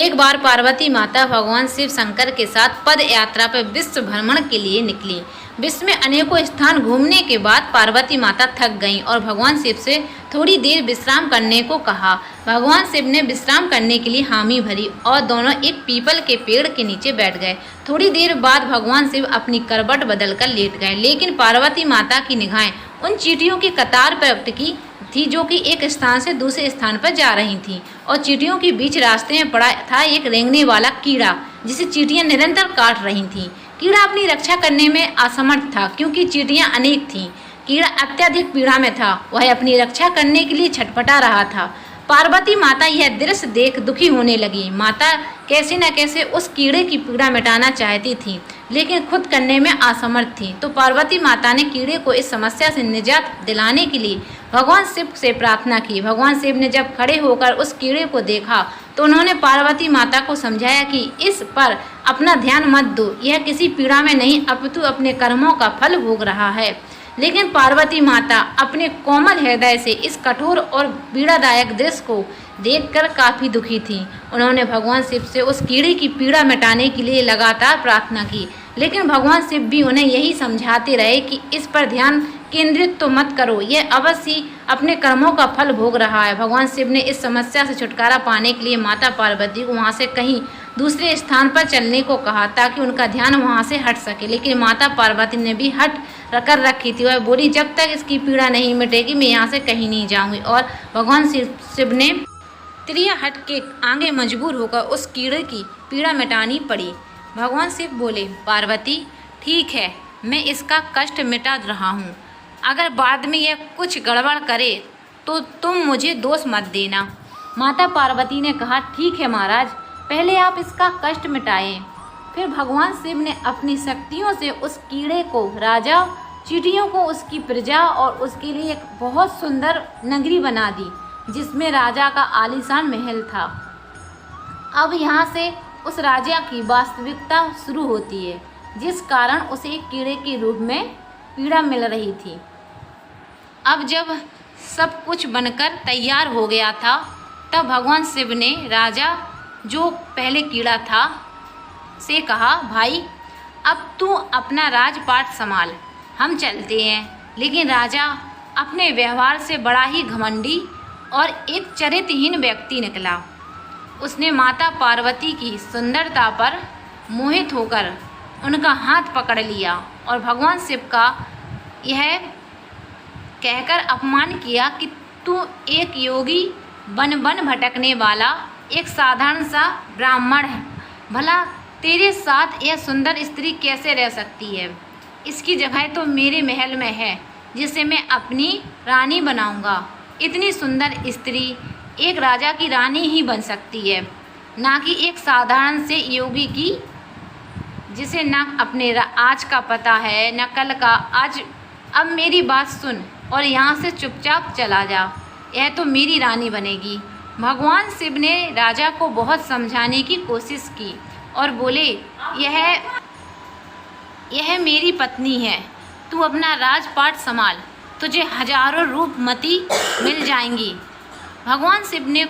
एक बार पार्वती माता भगवान शिव शंकर के साथ पद यात्रा पर विश्व भ्रमण के लिए निकली। विश्व में अनेकों स्थान घूमने के बाद पार्वती माता थक गईं और भगवान शिव से थोड़ी देर विश्राम करने को कहा। भगवान शिव ने विश्राम करने के लिए हामी भरी और दोनों एक पीपल के पेड़ के नीचे बैठ गए। थोड़ी देर बाद भगवान शिव अपनी करवट बदलकर लेट गए, लेकिन पार्वती माता की निगाहें उन चींटियों की कतार पर अटकी थी जो कि एक स्थान से दूसरे स्थान पर जा रही थी, और चींटियों के बीच रास्ते में पड़ा था एक रेंगने वाला कीड़ा जिसे चींटियां निरंतर काट रही थीं। कीड़ा अपनी रक्षा करने में असमर्थ था क्योंकि चींटियां अनेक थीं। कीड़ा अत्यधिक पीड़ा में था, वह अपनी रक्षा करने के लिए छटपटा रहा था। पार्वती माता यह दृश्य देख दुखी होने लगी। माता कैसे न कैसे उस कीड़े की पीड़ा मिटाना चाहती थी, लेकिन खुद करने में असमर्थ थी। तो पार्वती माता ने कीड़े को इस समस्या से निजात दिलाने के लिए भगवान शिव से प्रार्थना की। भगवान शिव ने जब खड़े होकर उस कीड़े को देखा तो उन्होंने पार्वती माता को समझाया कि इस पर अपना ध्यान मत दो, यह किसी पीड़ा में नहीं अपितु अपने कर्मों का फल भोग रहा है। लेकिन पार्वती माता अपने कोमल हृदय से इस कठोर और पीड़ादायक दृश्य को देखकर काफ़ी दुखी थी। उन्होंने भगवान शिव से उस कीड़े की पीड़ा मिटाने के लिए लगातार प्रार्थना की, लेकिन भगवान शिव भी उन्हें यही समझाते रहे कि इस पर ध्यान केंद्रित तो मत करो, यह अवश्य अपने कर्मों का फल भोग रहा है। भगवान शिव ने इस समस्या से छुटकारा पाने के लिए माता पार्वती को वहाँ से कहीं दूसरे स्थान पर चलने को कहा ताकि उनका ध्यान वहाँ से हट सके, लेकिन माता पार्वती ने भी हट कर रखी थी। वह बोली, जब तक इसकी पीड़ा नहीं मिटेगी मैं यहाँ से कहीं नहीं जाऊँगी। और भगवान शिव ने त्रिया हट के आगे मजबूर होकर उस कीड़े की पीड़ा मिटानी पड़ी। भगवान शिव बोले, पार्वती ठीक है, मैं इसका कष्ट मिटा रहा हूँ, अगर बाद में यह कुछ गड़बड़ करे तो तुम मुझे दोष मत देना। माता पार्वती ने कहा, ठीक है महाराज, पहले आप इसका कष्ट मिटाएं। फिर भगवान शिव ने अपनी शक्तियों से उस कीड़े को, राजा चींटियों को, उसकी प्रजा और उसके लिए एक बहुत सुंदर नगरी बना दी जिसमें राजा का आलीशान महल था। अब यहाँ से उस राजा की वास्तविकता शुरू होती है, जिस कारण उसे एक कीड़े के रूप में पीड़ा मिल रही थी। अब जब सब कुछ बनकर तैयार हो गया था तब भगवान शिव ने राजा, जो पहले कीड़ा था, से कहा, भाई अब तू अपना राजपाट संभाल, हम चलते हैं। लेकिन राजा अपने व्यवहार से बड़ा ही घमंडी और एक चरित्रहीन व्यक्ति निकला। उसने माता पार्वती की सुंदरता पर मोहित होकर उनका हाथ पकड़ लिया और भगवान शिव का यह कहकर अपमान किया कि तू एक योगी वन वन भटकने वाला एक साधारण सा ब्राह्मण है, भला तेरे साथ यह सुंदर स्त्री कैसे रह सकती है? इसकी जगह तो मेरे महल में है जिसे मैं अपनी रानी बनाऊंगा। इतनी सुंदर स्त्री एक राजा की रानी ही बन सकती है, ना कि एक साधारण से योगी की जिसे ना अपने आज का पता है न कल का। आज अब मेरी बात सुन और यहाँ से चुपचाप चला जा, यह तो मेरी रानी बनेगी। भगवान शिव ने राजा को बहुत समझाने की कोशिश की और बोले, यह मेरी पत्नी है, तू अपना राजपाट संभाल, तुझे हजारों रूपमती मिल जाएंगी। भगवान शिव ने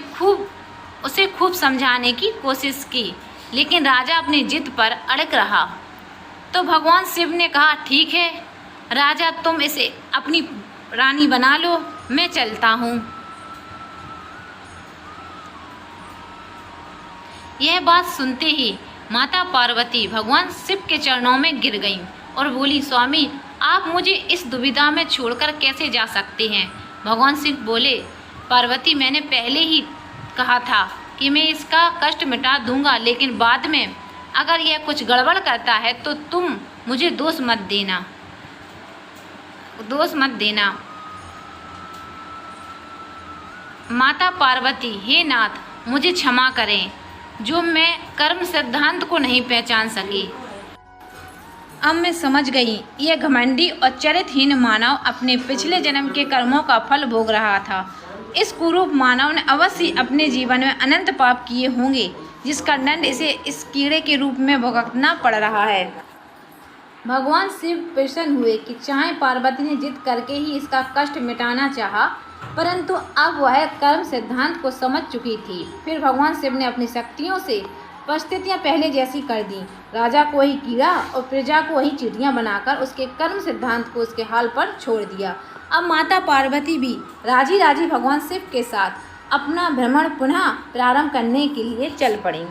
उसे खूब समझाने की कोशिश की, लेकिन राजा अपनी जिद पर अड़क रहा। तो भगवान शिव ने कहा, ठीक है राजा, तुम इसे अपनी रानी बना लो, मैं चलता हूँ। यह बात सुनते ही माता पार्वती भगवान शिव के चरणों में गिर गईं और बोली, स्वामी आप मुझे इस दुविधा में छोड़कर कैसे जा सकते हैं? भगवान शिव बोले, पार्वती मैंने पहले ही कहा था कि मैं इसका कष्ट मिटा दूंगा, लेकिन बाद में अगर यह कुछ गड़बड़ करता है तो तुम मुझे दोष मत देना। माता पार्वती, हे नाथ मुझे क्षमा करें जो मैं कर्म सिद्धांत को नहीं पहचान सकी। अब मैं समझ गई, यह घमंडी और चरित्रहीन मानव अपने पिछले जन्म के कर्मों का फल भोग रहा था। इस कुरूप मानव ने अवश्य अपने जीवन में अनंत पाप किए होंगे, जिसका दंड इसे इस कीड़े के रूप में भुगतना पड़ रहा है। भगवान शिव प्रसन्न हुए कि चाहे पार्वती ने जिद करके ही इसका कष्ट मिटाना चाहा, परंतु अब वह कर्म सिद्धांत को समझ चुकी थी। फिर भगवान शिव ने अपनी शक्तियों से परिस्थितियां पहले जैसी कर दी। राजा को ही कीड़ा और प्रजा को ही चिड़िया बनाकर उसके कर्म सिद्धांत को उसके हाल पर छोड़ दिया। अब माता पार्वती भी राजी राजी भगवान शिव के साथ अपना भ्रमण पुनः प्रारंभ करने के लिए चल पड़ी।